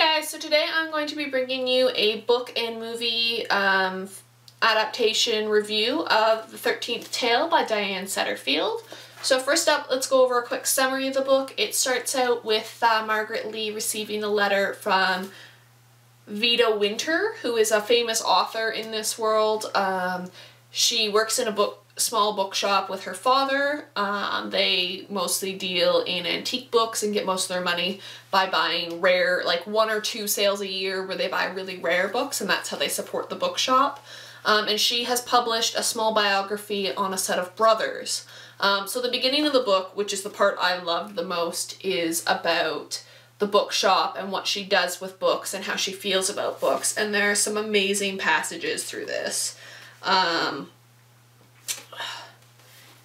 Hi guys, so today I'm going to be bringing you a book and movie adaptation review of The 13th Tale by Diane Setterfield. So first up, let's go over a quick summary of the book. It starts out with Margaret Lee receiving a letter from Vida Winter, who is a famous author in this world. She works in a small bookshop with her father. They mostly deal in antique books and get most of their money by buying rare, like 1 or 2 sales a year where they buy really rare books, and that's how they support the bookshop. And she has published a small biography on a set of brothers. So the beginning of the book, which is the part I loved the most, is about the bookshop and what she does with books and how she feels about books, and there are some amazing passages through this.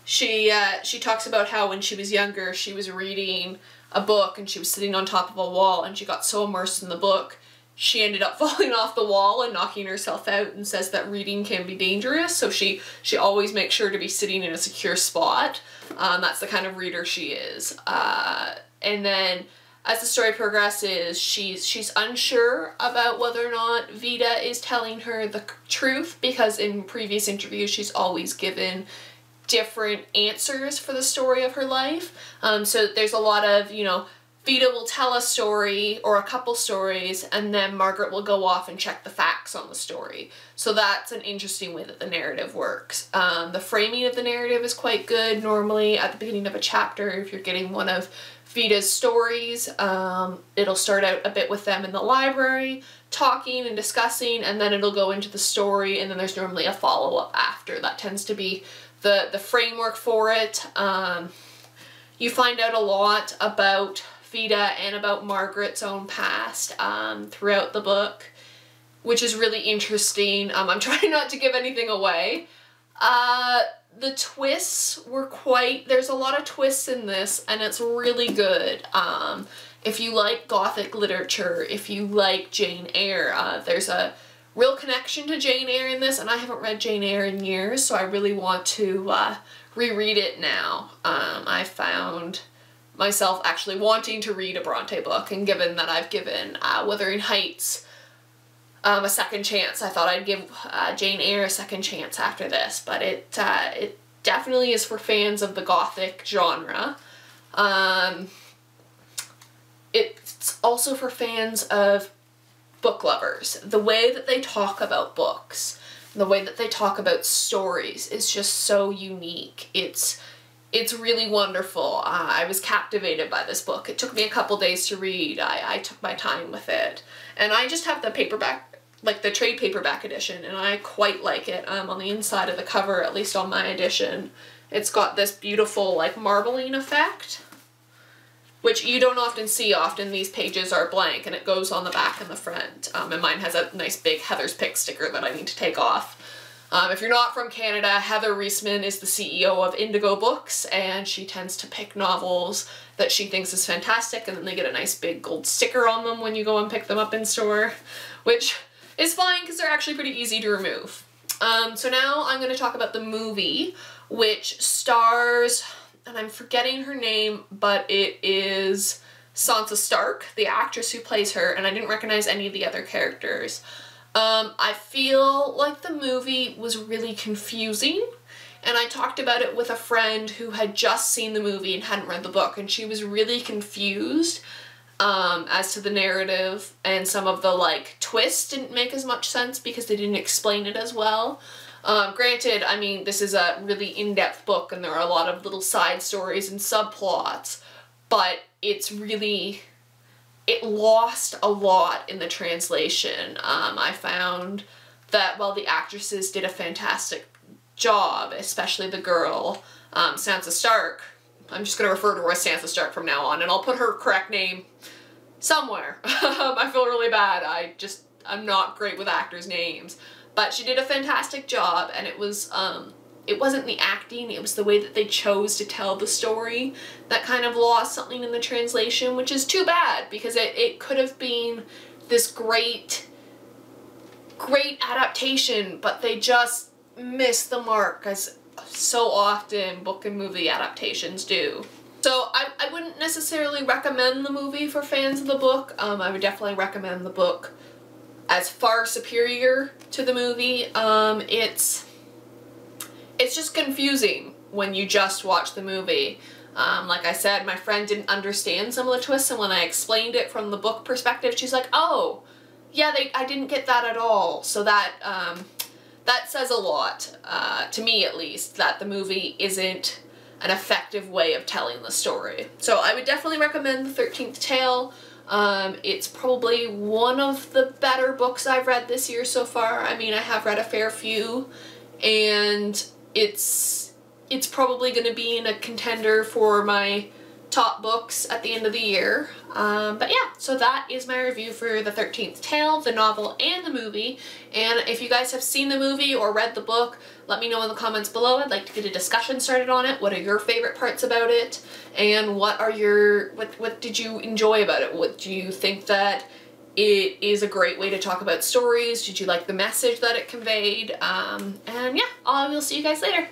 She talks about how when she was younger she was reading a book and she was sitting on top of a wall and she got so immersed in the book she ended up falling off the wall and knocking herself out, and says that reading can be dangerous, so she always makes sure to be sitting in a secure spot. That's the kind of reader she is. And then as the story progresses, she's unsure about whether or not Vida is telling her the truth, because in previous interviews she's always given different answers for the story of her life. So there's a lot of, Vida will tell a story or a couple stories and then Margaret will go off and check the facts on the story. So that's an interesting way that the narrative works. The framing of the narrative is quite good. Normally at the beginning of a chapter, if you're getting one of Vida's stories, it'll start out a bit with them in the library talking and discussing, and then it'll go into the story, and then there's normally a follow-up after. That tends to be the framework for it. You find out a lot about Vida and about Margaret's own past throughout the book, which is really interesting. I'm trying not to give anything away. The twists were there's a lot of twists in this, and it's really good. If you like Gothic literature, if you like Jane Eyre, there's a real connection to Jane Eyre in this, and I haven't read Jane Eyre in years, so I really want to reread it now. I found myself actually wanting to read a Bronte book, and given that I've given Wuthering Heights a second chance, I thought I'd give Jane Eyre a second chance after this, but it definitely is for fans of the Gothic genre. It's also for fans of book lovers. The way that they talk about books, the way that they talk about stories is just so unique. It's really wonderful. I was captivated by this book. It took me a couple days to read. I took my time with it. And I just have the paperback, like the trade paperback edition, and I quite like it. On the inside of the cover, at least on my edition, it's got this beautiful like marbling effect, which you don't often see. Often these pages are blank and it goes on the back and the front. And mine has a nice big Heather's Pick sticker that I need to take off. If you're not from Canada, Heather Reisman is the CEO of Indigo Books, and she tends to pick novels that she thinks is fantastic, and then they get a nice big gold sticker on them when you go and pick them up in store, which is fine because they're actually pretty easy to remove. So now I'm going to talk about the movie, which stars, and I'm forgetting her name, but it is Sansa Stark, the actress who plays her, and I didn't recognize any of the other characters. I feel like the movie was really confusing, and I talked about it with a friend who had just seen the movie and hadn't read the book, and she was really confused as to the narrative, and some of the twists didn't make as much sense because they didn't explain it as well. Granted, I mean, this is a really in-depth book and there are a lot of little side stories and subplots, but it lost a lot in the translation. I found that while the actresses did a fantastic job, especially the girl, Sansa Stark, I'm just going to refer to her as Sansa Stark from now on, and I'll put her correct name somewhere. I feel really bad. I'm not great with actors' names. But she did a fantastic job, and it wasn't the acting, it was the way that they chose to tell the story that kind of lost something in the translation, which is too bad, because it could have been this great adaptation, but they just missed the mark, as so often book and movie adaptations do. So I wouldn't necessarily recommend the movie for fans of the book. I would definitely recommend the book as far superior to the movie. It's just confusing when you just watch the movie. Like I said, my friend didn't understand some of the twists, and when I explained it from the book perspective, she's like, oh, yeah, I didn't get that at all. So that says a lot, to me at least, that the movie isn't an effective way of telling the story. So I would definitely recommend The 13th Tale. It's probably one of the better books I've read this year so far. I mean, I have read a fair few, and it's probably going to be in a contender for my top books at the end of the year. But yeah, so that is my review for The 13th Tale, the novel and the movie. And if you guys have seen the movie or read the book, let me know in the comments below. I'd like to get a discussion started on it. What are your favorite parts about it? And what did you enjoy about it? What do you think that it is a great way to talk about stories? Did you like the message that it conveyed? And yeah, I will see you guys later.